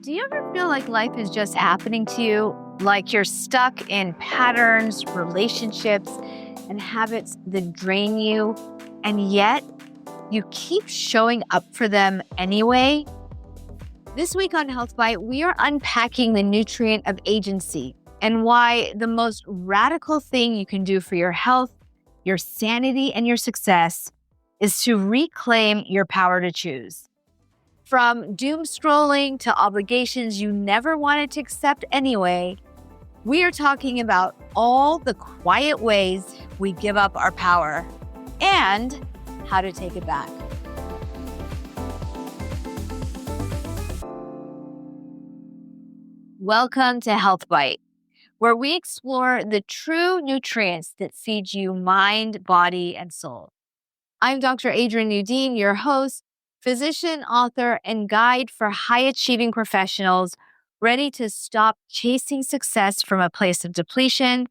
Do you ever feel like life is just happening to you? Like you're stuck in patterns, relationships, and habits that drain you, and yet you keep showing up for them anyway? This week on Health Bite, we are unpacking the nutrient of agency and why the most radical thing you can do for your health, your sanity, and your success is to reclaim your power to choose. From doom scrolling to obligations you never wanted to accept anyway, we are talking about all the quiet ways we give up our power and how to take it back. Welcome to Health Bite, where we explore the true nutrients that feed you mind, body, and soul. I'm Dr. Adrienne Youdim, your host, physician, author, and guide for high-achieving professionals ready to stop chasing success from a place of depletion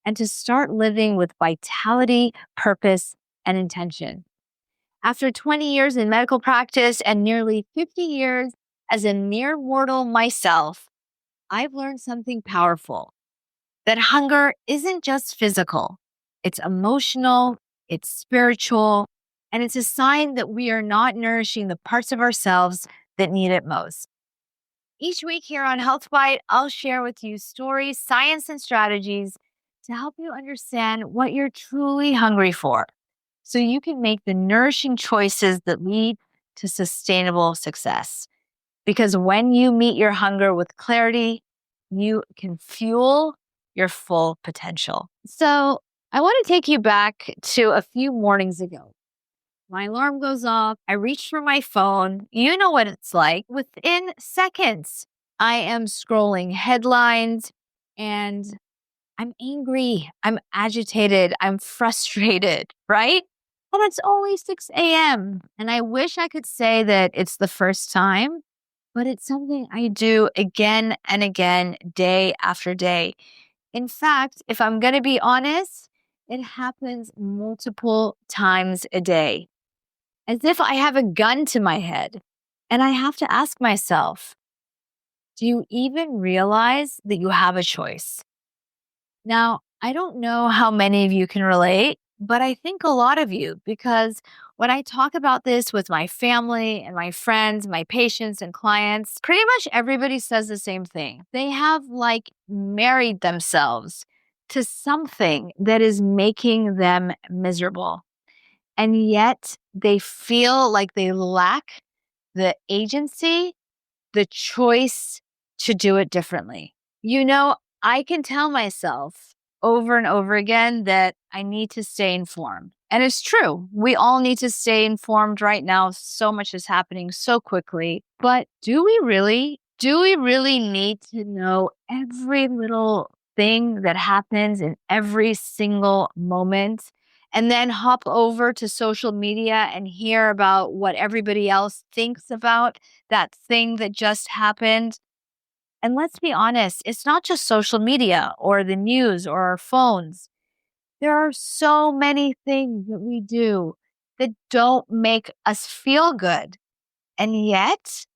and to start living with vitality, purpose, and intention. After 20 years in medical practice and nearly 50 years as a mere mortal myself, I've learned something powerful, that hunger isn't just physical. It's emotional, it's spiritual, and it's a sign that we are not nourishing the parts of ourselves that need it most. Each week here on Health Bite, I'll share with you stories, science, and strategies to help you understand what you're truly hungry for so you can make the nourishing choices that lead to sustainable success. Because when you meet your hunger with clarity, you can fuel your full potential. So I want to take you back to a few mornings ago. My alarm goes off. I reach for my phone. You know what it's like. Within seconds, I am scrolling headlines and I'm angry. I'm agitated. I'm frustrated, right? And it's only 6 a.m. And I wish I could say that it's the first time, but it's something I do again and again, day after day. In fact, if I'm going to be honest, it happens multiple times a day. As if I have a gun to my head. And I have to ask myself, do you even realize that you have a choice? Now, I don't know how many of you can relate, but I think a lot of you, because when I talk about this with my family and my friends, my patients and clients, pretty much everybody says the same thing. They have married themselves to something that is making them miserable. And yet they feel like they lack the agency, the choice to do it differently. You know, I can tell myself over and over again that I need to stay informed. And it's true. We all need to stay informed right now. So much is happening so quickly. But do we really need to know every little thing that happens in every single moment? And then hop over to social media and hear about what everybody else thinks about that thing that just happened. And let's be honest, it's not just social media or the news or our phones. There are so many things that we do that don't make us feel good. And yet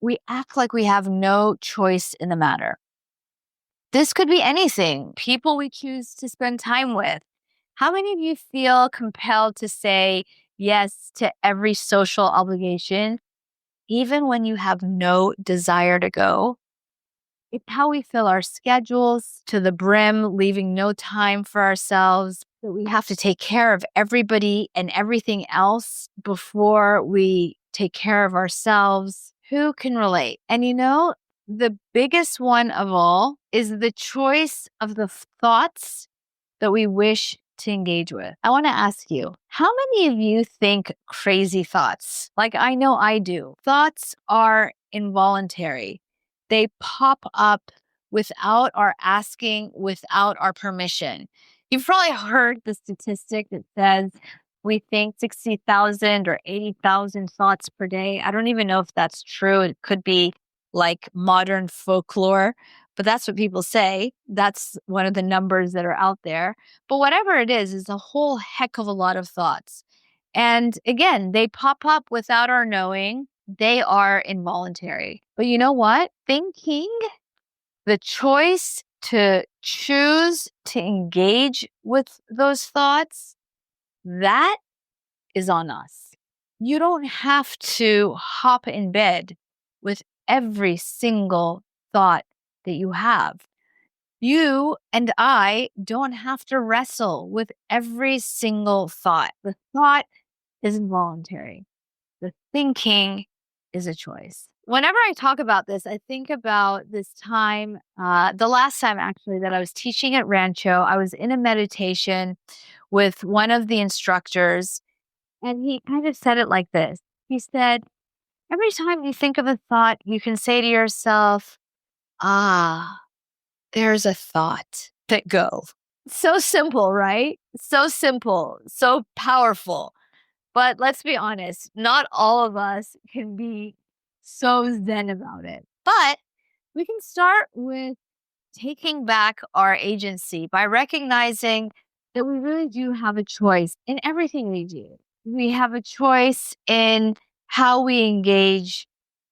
we act like we have no choice in the matter. This could be anything, people we choose to spend time with. How many of you feel compelled to say yes to every social obligation, even when you have no desire to go? It's how we fill our schedules to the brim, leaving no time for ourselves, that we have to take care of everybody and everything else before we take care of ourselves. Who can relate? And the biggest one of all is the choice of the thoughts that we wish to engage with. I want to ask you, how many of you think crazy thoughts? Like I know I do. Thoughts are involuntary. They pop up without our asking, without our permission. You've probably heard the statistic that says we think 60,000 or 80,000 thoughts per day. I don't even know if that's true. It could be like modern folklore, but that's what people say. That's one of the numbers that are out there. But whatever it is a whole heck of a lot of thoughts. And again, they pop up without our knowing. they are involuntary. But you know what? Thinking, the choice to choose to engage with those thoughts, that is on us. You don't have to hop in bed with every single thought that you have. You and I don't have to wrestle with every single thought. The thought is involuntary. The thinking is a choice. Whenever I talk about this, I think about this time, the last time actually that I was teaching at Rancho. I was in a meditation with one of the instructors, and he kind of said it like this. He said, every time you think of a thought, you can say to yourself, ah, there's a thought. Let go. So simple, right? So simple, so powerful. But let's be honest, not all of us can be so zen about it. But we can start with taking back our agency by recognizing that we really do have a choice in everything we do. We have a choice in how we engage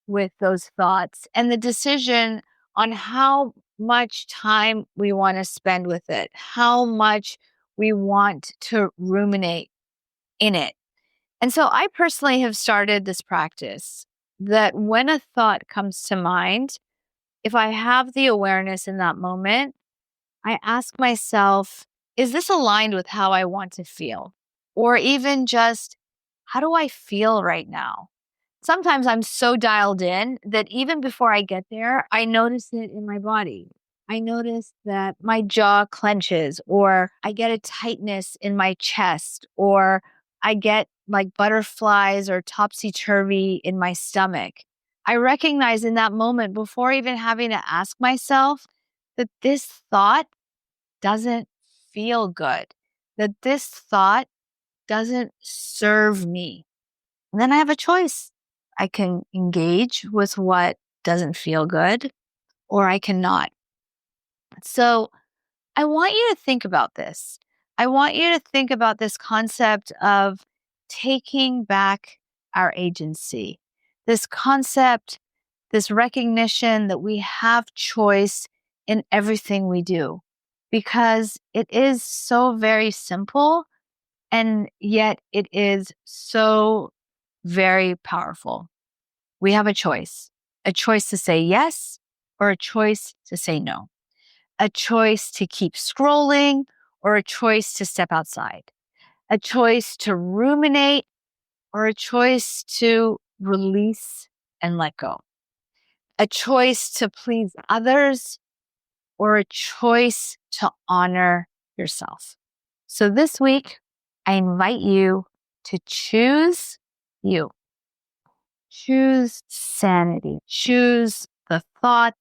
with those thoughts and the decision on how much time we want to spend with it, how much we want to ruminate in it. And so I personally have started this practice that when a thought comes to mind, if I have the awareness in that moment, I ask myself, is this aligned with how I want to feel? Or even just, how do I feel right now? Sometimes I'm so dialed in that even before I get there, I notice it in my body. I notice that my jaw clenches, or I get a tightness in my chest, or I get like butterflies or topsy-turvy in my stomach. I recognize in that moment, before even having to ask myself, that this thought doesn't feel good, that this thought doesn't serve me. And then I have a choice. I can engage with what doesn't feel good, or I cannot. So I want you to think about this. I want you to think about this concept of taking back our agency, this concept, this recognition that we have choice in everything we do, because it is so very simple, and yet it is so very powerful. We have a choice to say yes, or a choice to say no, a choice to keep scrolling, or a choice to step outside, a choice to ruminate, or a choice to release and let go, a choice to please others, or a choice to honor yourself. So this week, I invite you to choose you. Choose sanity. Choose the thought,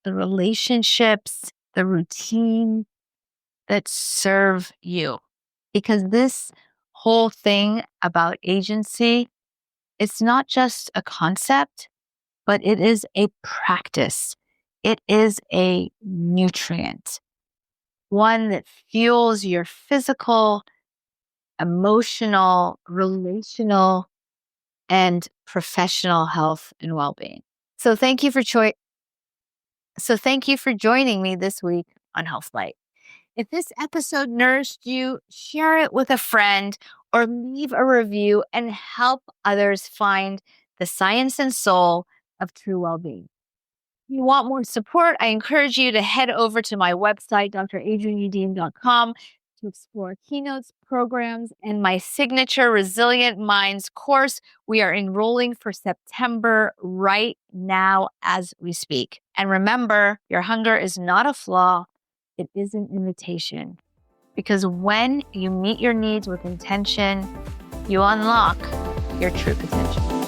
the relationships, the routine that serve you. Because this whole thing about agency, it's not just a concept, but it is a practice. It is a nutrient, one that fuels your physical, emotional, relational, and professional health and well-being. So thank you for joining me this week on Health Light. If this episode nourished you, share it with a friend or leave a review and help others find the science and soul of true well-being. If you want more support, I encourage you to head over to my website, dradrienneyoudim.com, to explore keynotes, programs, and my signature Resilient Minds course. We are enrolling for September right now as we speak. And remember, your hunger is not a flaw, it is an invitation. Because when you meet your needs with intention, you unlock your true potential.